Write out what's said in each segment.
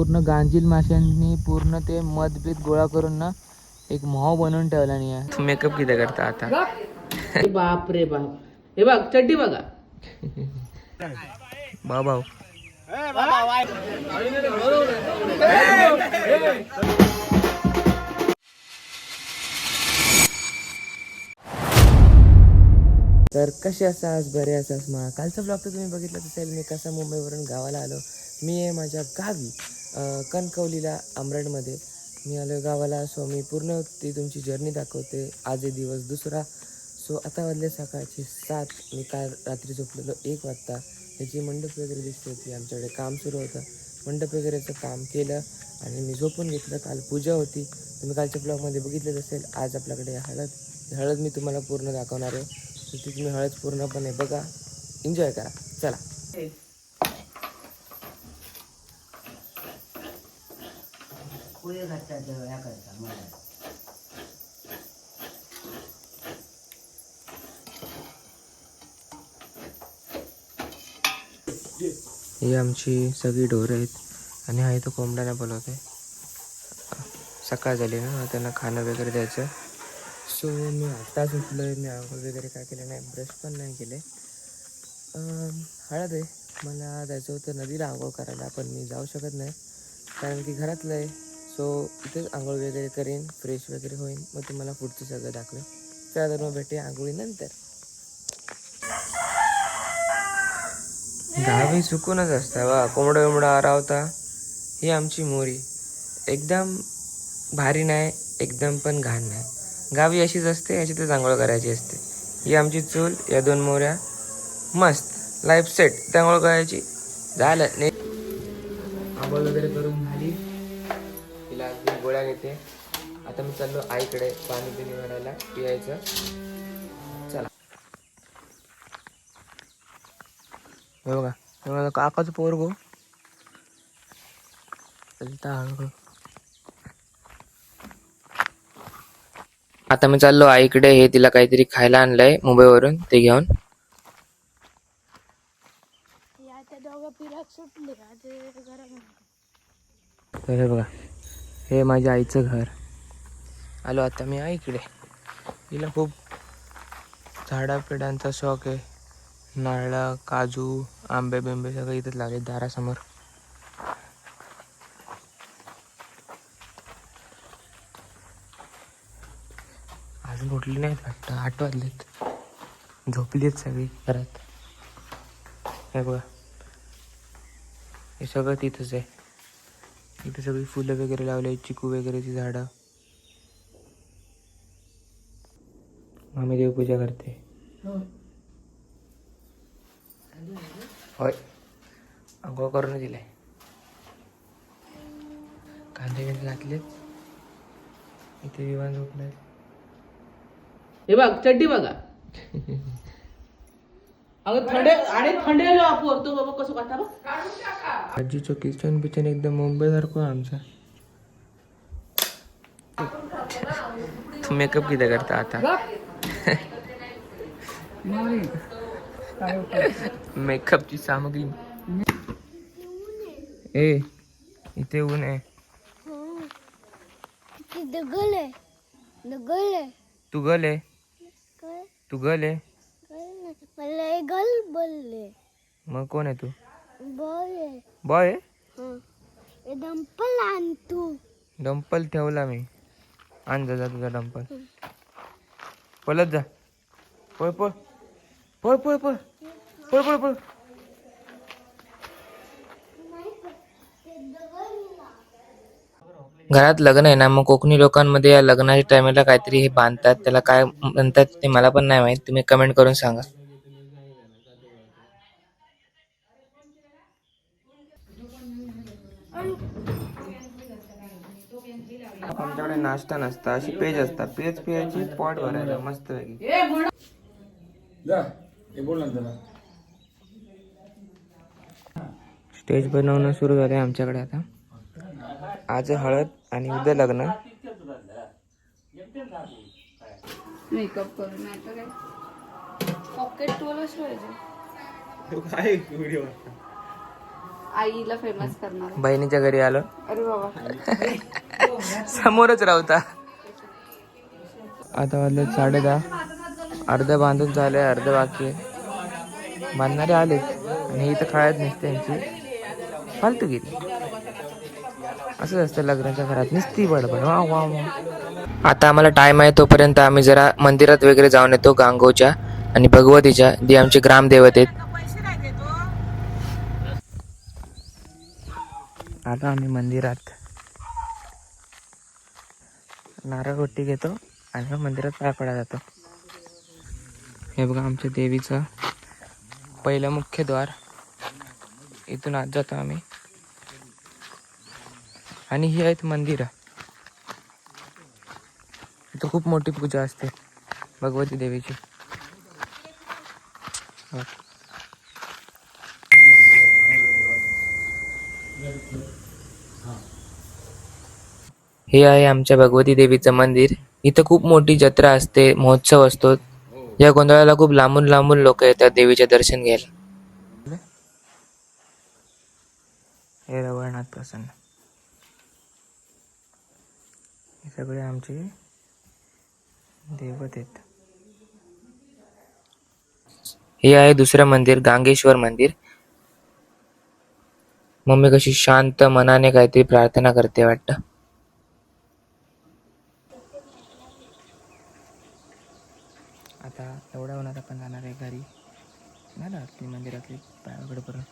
पूर्ण गांजील माशांनी पूर्ण ते मधबीत गोळा करून ना एक माव बनवून ठेवला नाही आहे. मेकअप किती करता आता? बाप रे बाप. हे बघ चड्डी बघा. बाबा तर कसे असास, बरे असास? मग कालचा ब्लॉग तर तुम्ही बघितलं असेल, मी कसा मुंबईवरून गावाला आलो. मी आहे माझ्या गावी कणकवलीला अमराडमध्ये मी आलो गावाला. सो मी पूर्ण ती तुमची जर्नी दाखवते. आज आहे दिवस दुसरा. सो आता वाजले सकाळचे 7. मी काल रात्री झोपलेलो 1 वाजता. त्याची मंडप वगैरे दिसते होती, आमच्याकडे काम सुरू होतं. मंडप वगैरेचं काम केलं आणि मी झोपून घेतलं. काल पूजा होती, तुम्ही कालच्या ब्लॉगमध्ये बघितलंच असेल. आज आपल्याकडे हळद मी तुम्हाला पूर्ण दाखवणार आहे. तर ती तुम्ही हळद पूर्णपणे बघा, एन्जॉय करा. चला. ही आमची सगळी ढोरं आहेत आणि हा इथं कोंबड्यांना बोलवते. सकाळ झाली ना, त्यांना खाणं वगैरे द्यायचं. सो मी आत्ताच उठलो आहे. मी आंघोळ वगैरे काय केलं नाही, ब्रश पण नाही केले. हळद आहे, मला जायचं होतं नदीला आंघोळ करायला, पण मी जाऊ शकत नाही कारण की घरातलं आहे. सो इथेच आंघोळ वगैरे करेन, फ्रेश वगैरे होईन, मग तुम्हाला पुढचं सगळं दाखवेन. चला तर मग भेटे आंघोळीनंतर. गावी सुकूनच असतं वा. कोंबडा विंबडा आरावता. ही आमची मोरी एकदम भारी नाही, एकदम पण घाण नाही. गावी अशीच असते, अशीच आंघोळ करायची असते. ही आमची चूल, या 2 मोऱ्या, मस्त लाईफ सेट. आंघोळ करायची झालं नाही. आंघोळ वगैरे करून झाली. तिला अजून गोळ्या घेते. आता मी चाललो आईकडे पाणी पिणी भरायला, पियायचं. चला. हे बघा, हे माझं काकाचं पोरगो. आता मी चाललो आईकडे. हे तिला काहीतरी खायला आणलंय मुंबईवरून, ते घेऊन. तर हे बघा, हे माझ्या आईचं घर. आलो आता मी आईकडे. तिला खूप झाडापिडांचा शौक आहे. नारळ, काजू, आंबे बिंबे सगळं इथंच लागले दारासमोर. अजून उठली नाहीत वाटतं, 8 वाजलेत. झोपली आहेत सगळी घरात. हे बघा, हे सगळं तिथंच आहे. इथे सगळी फुलं वगैरे लावले, चिकू वगैरेची झाडं. आम्ही देवपूजा करते. होय, आंघोळ करून दिलाय. कांदे बिंदे घातलेत. इथे विमान झोपलाय. हे बघ चड्डी बघा. अगं थंडे आणि थंडेलो आपण तो बाबा कसं करता बघ. आजीचं किचन बिचन एकदम मुंबईसारखं आमचं. मेकअप किती करता आता? मेकअपची सामग्री. ए इथे ऊन आहे. तू गल आहे. तू गल आहे. मला गल बोलले. मग कोण आहे तू? बॉय. बॉय. डंपल आण तू. डंपल ठेवला मी. आण जा तुझा डंपल. पळत जा. पळ पळ पळ पळ पळ पळ पळ पळ. घरात लग्न आहे ना, मग कोकणी लोकांमध्ये या लग्नाच्या टायमाला काहीतरी हे बांधतात. त्याला काय म्हणतात ते मला पण नाही माहित. तुम्ही कमेंट करून सांगा. आमच्याकडे नाश्ता नसता, अशी पेज असतात. पेज पियाची, पॉट भरायला मस्त वेगळी. स्टेज बनवणं सुरू झालंय आमच्याकडे आता. आज हळद आणि उद्या लग्न. मेकअप करून नाही तर काय पॉकेट टोलच पाहिजे. काय व्हिडिओ आईला फेमस करणार. बहिणीच्या घरी आलो. अरे बाबा. समोरच राहता. आता वाजले 10:30. अर्ध बांधून झालंय, अर्ध बाकी आहे. बांधणारे आलेत आणि इथं खेळत नसते त्यांची फालतूगिरी. असंच असतं लग्नाच्या घरात, नुसती बडबड वा वा वा. आता आम्हाला टाइम आहे तोपर्यंत आम्ही जरा मंदिरात वगैरे जाऊन येतो, गांगोच्या आणि भगवतीच्या, जी आमची ग्रामदेवत आहेत. आता आम्ही मंदिरात नारळ रोटी घेतो आणि मग मंदिरात पाया पडा जातो. हे बघा आमच्या देवीचं पहिलं मुख्य द्वार. इथून आत जातो आम्ही आणि ही आहेत मंदिरं. इथं खूप मोठी पूजा असते भगवती देवीची. हे आहे आमच्या भगवती देवीचं मंदिर. इथं खूप मोठी जत्रा असते, महोत्सव असतो. या गोंधळाला खूप लांबून लांबून लोक येतात देवीचे दर्शन घ्यायला. हे रवळनाथ प्रसन्न, हे सगळे आमचे देवत आहेत. हे आहे दुसरं मंदिर, गांगेश्वर मंदिर. मम्मी कशी शांत मनाने काहीतरी प्रार्थना करते वाटतं. आता एवढ्या उन्हात आपण जाणार आहे घरी. झालं आरती मंदिरातली पाय वगैरे करून.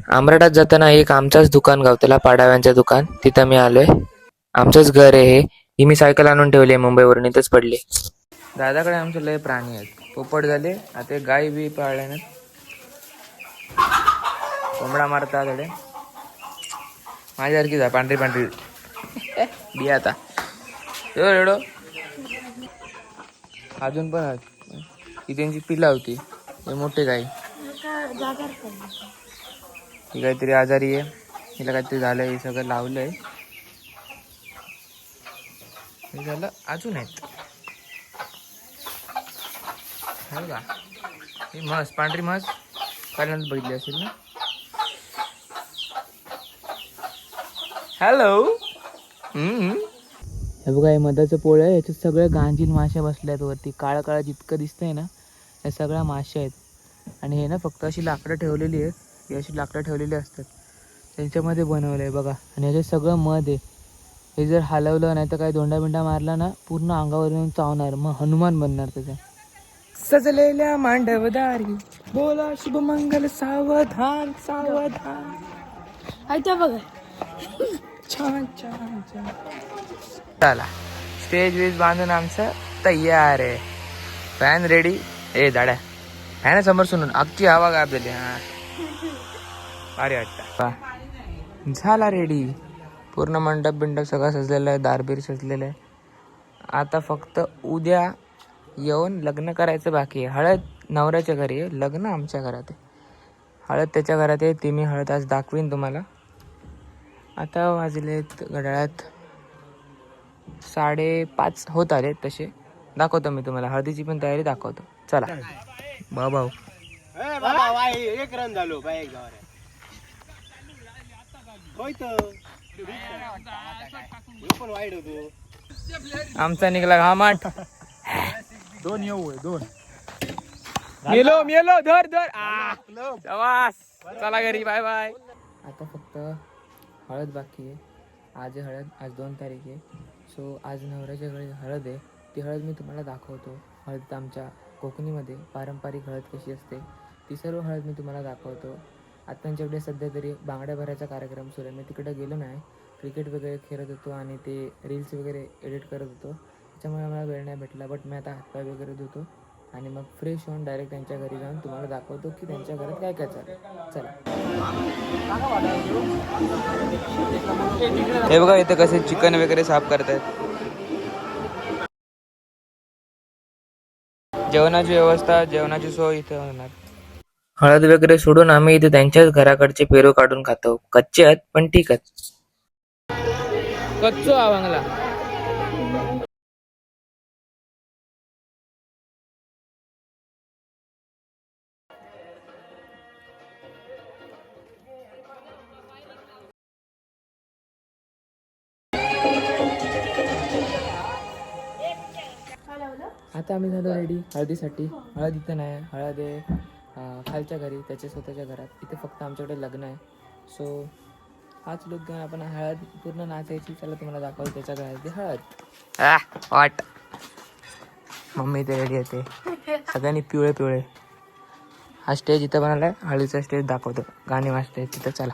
आमराटात जाताना एक आमचाच दुकान गावतेला, पाडाव्यांचं दुकान, तिथं मी आलोय. आमचंच घर आहे हे. ही मी सायकल आणून ठेवली आहे मुंबईवरून, इथंच पडली. दादाकडे आमचे लय प्राणी आहेत. पोपट झाले, आता गाय बी पाळल्या ना, कोंबडा मारता थोडे. माझ्यासारखीच आहे, पांढरी पांढरी बिया. आता एवढं अजून पण आहेत. ही त्यांची पिला होती, हे मोठे गाय. ही काहीतरी आजारी आहे, हिला काहीतरी झालंय, हे सगळं लावलंय. हे झालं, अजून आहेत का. ही म्हस, पांढरी म्हस पहिल्यांदा बघितली असेल ना. हॅलो. हे बघा, हे मधाचं पोळ आहे. याच्यात सगळे गांजील माश्या बसल्यात वरती. काळं काळं जितकं दिसतंय ना, या सगळ्या माश्या आहेत. आणि हे ना फक्त अशी लाकडं ठेवलेली आहेत, ही अशी लाकडं ठेवलेली असतात, त्यांच्यामध्ये बनवलं आहे बघा. आणि याच्यात सगळं मध आहे. हे जर हलवलं नाही तर काही धोंडा बिंडा मारला ना, पूर्ण अंगावर येऊन चावणार, मग हनुमान बनणार त्याचा. सजलेल्या मांडवदारी बोला शुभमंगल, सावधान सावधान. बघा छान छान छान. चला, स्टेज वेज बांधून आमचं तयार आहे. Fan ready. ए दाड्या, फॅन समोर सुनून अगदी हवा गाब झाली. हा, अरे वाटतं झाला रेडी. पूर्ण मंडप बिंडप सगळं सजलेलं आहे, दारबीर सजलेलं आहे. आता फक्त उद्या येऊन लग्न करायचं बाकी आहे. हळद नवऱ्याच्या घरी आहे, लग्न आमच्या घरात आहे. हळद त्याच्या घरात आहे, ती मी हळद आज दाखवीन तुम्हाला. आता वाजलेत घड्याळात 5:30 होत आले. तसे दाखवतो मी तुम्हाला, हळदीची पण तयारी दाखवतो. चला भाऊ. एक रन झालो पण वाईट होतो. आमचा निघाला घामाट. 2 येऊ 2 मेलो धर चला घरी, बाय बाय. आता फक्त हळद बाकी आहे. आज आहे हळद, आज 2 तारीख आहे. सो आज नवऱ्याच्या घरी हळद आहे. ती हळद मी तुम्हाला दाखवतो. हळद आमच्या कोकणीमध्ये पारंपरिक हळद कशी असते ती सर्व हळद मी तुम्हाला दाखवतो. आता त्यांच्याकडे सध्या तरी बांगड्या भरायचा कार्यक्रम सुरू आहे. मी तिकडे गेलो नाही, क्रिकेट वगैरे खेळत होतो आणि ते रील्स वगैरे एडिट करत होतो, त्याच्यामुळे मला वेळ नाही भेटला. बट मी आता हातपाय वगैरे धुतो आणि मग फ्रेश होऊन डायरेक्ट त्यांच्या घरी जाऊन तुम्हाला दाखवतो की त्यांच्या घरात काय काय चालू. चला. हे बघा इथे कसे चिकन वगैरे साफ करतायत. जेवणाची व्यवस्था, जेवणाची सोय इथे होणार. हळद वगैरे सोडून आम्ही इथे त्यांच्याच घराकडचे पेरू काढून खातो. कच्चे आहेत पण ठीक आहेत. कच्चो हा बांगला. आता आम्ही झालो रेडी हळदीसाठी. हळद इथं नाही, हळद आहे खालच्या घरी, त्याच्या स्वतःच्या घरात. इथे फक्त आमच्याकडे लग्न आहे. सो हाच लुक घेऊन आपण हळद पूर्ण नाचायची. चला तुम्हाला दाखवतो त्याच्या घरात हळद. वाट मम्मी इथे रेडी येते, सगळ्यांनी पिवळे पिवळे. हा स्टेज इथं बनवलाय, हळदीचा स्टेज दाखवतो, गाणी वाजते तिथं. चला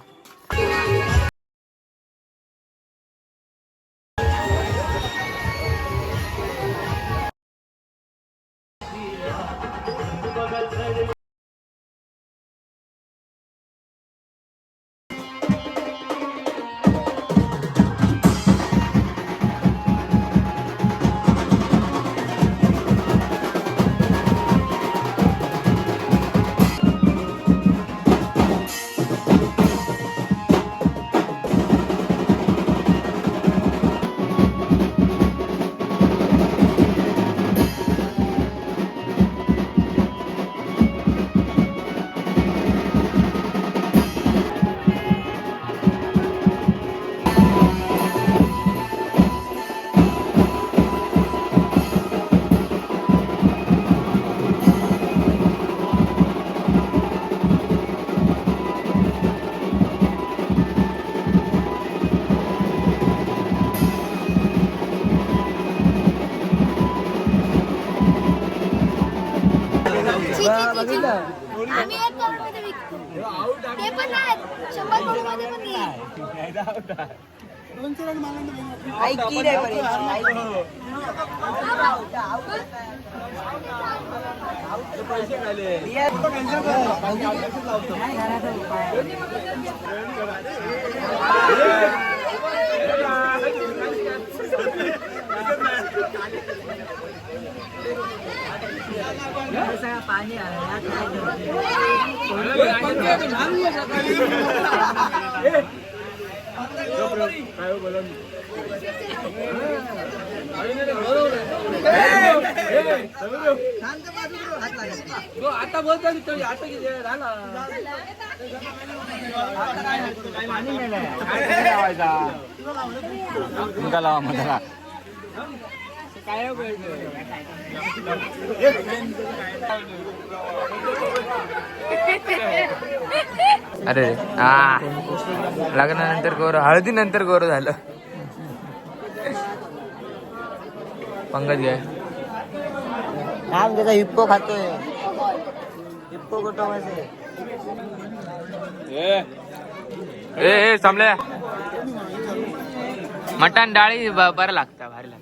आम्ही 1 करोडमध्ये विकतो. ते पण नाही 100 करोडमध्ये पण नाही. आता बोलतो आता किती झाला. अरे हा लग्नानंतर गौरव, हळदीनंतर गौरव झालं. पंकज घ्या. त्याचा हिप्पो खातोय. हिप्पो कुठं म्हणजे ए समल्या मटण डाळी बरं लागतं, भारी लागतं.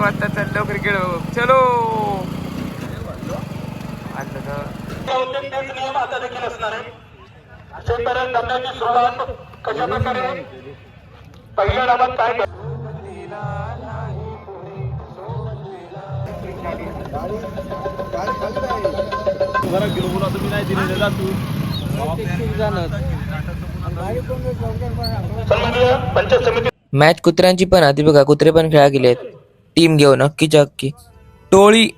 वाजता चाललो क्रिकेट चलो नियम आता देखील असणार आहे. क्षेत्ररक्षण करण्याची सुरुवात कशा प्रकारे पहिल्या डावात काय सन्माननीय पंचायत समिती मॅच कुत्र्यांची पण आधी बघा, कुत्रे पण खेळा गेलेत टीम घेऊन अक्कीच्या अक्की टोळी.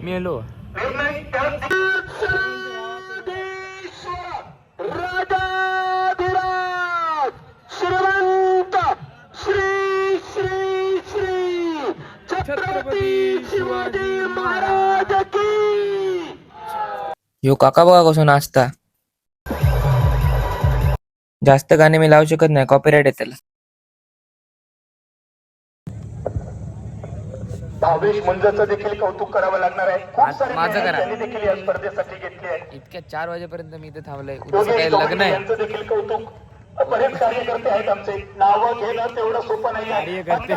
मेलो राजाधिराज श्रीमंत श्री श्री श्री छत्रपती शिवाजी महाराज की. यो काका बघा कसं नाचता. जास्त गाणे मी लावू शकत नाही, कॉपीराइट आहे त्याला. भावेश मुंजाचं देखील कौतुक करावं लागणार आहे. खूप सारे माझं निर्णय करा. त्यांनी देखील या स्पर्धेसाठी घेतले आहे. इतक्या 4 वाजेपर्यंत मी इथे थांबलोय. उद्या योगेश सकाळी गवळी लग्न आहे. यांचं देखील कौतुक. बरेच कार्यकर्ते आहेत आमचे. नावं घेणं तेवढं सोपं नाही आहे. कार्यकर्ते.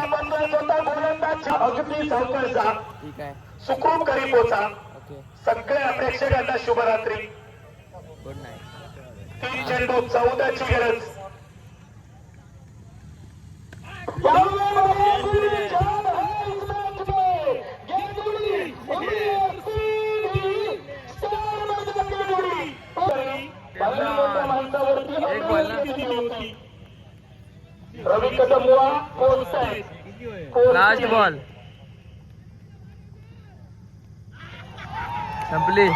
अगदी सावकाश जा, ठीक आहे, सुखरूप घरी पोचा. ओके, सगळ्या प्रेक्षकांना शुभरात्री. Good night. 3 चेंडू 14ची गरज. रवी कदमुआ पोहोचताय. लास्ट बॉल संपली.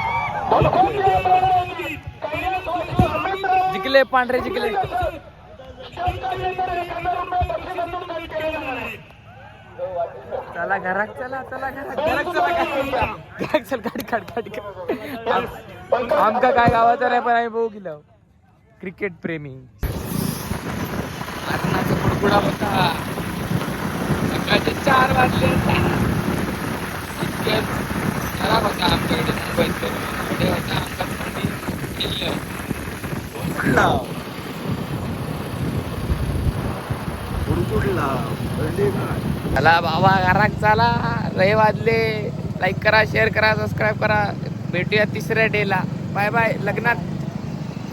जिंकले पांढरे जिंकले. चला घरात चला, चला घरात चल. गाडी काढ. आमका काय गावाचं नाही पण आम्ही बघू गेलो क्रिकेट प्रेमी. मरणाचा कुडकुडा होता. सकाळचे 4 वाजले. इतक्यात खराब होता आमच्याकडे मुंबईत होता आमचा चला बाबा घरात चला. 6 वाजले. लाईक करा, शेअर करा, सबस्क्राईब करा. भेटूया 3ऱ्या डेला. Bye bye. लग्नात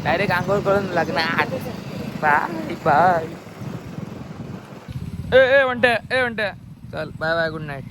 डायरेक्ट आंघोळ करून लग्नात. Bye bye. ए म्हणते चल बाय बाय, गुड नाईट.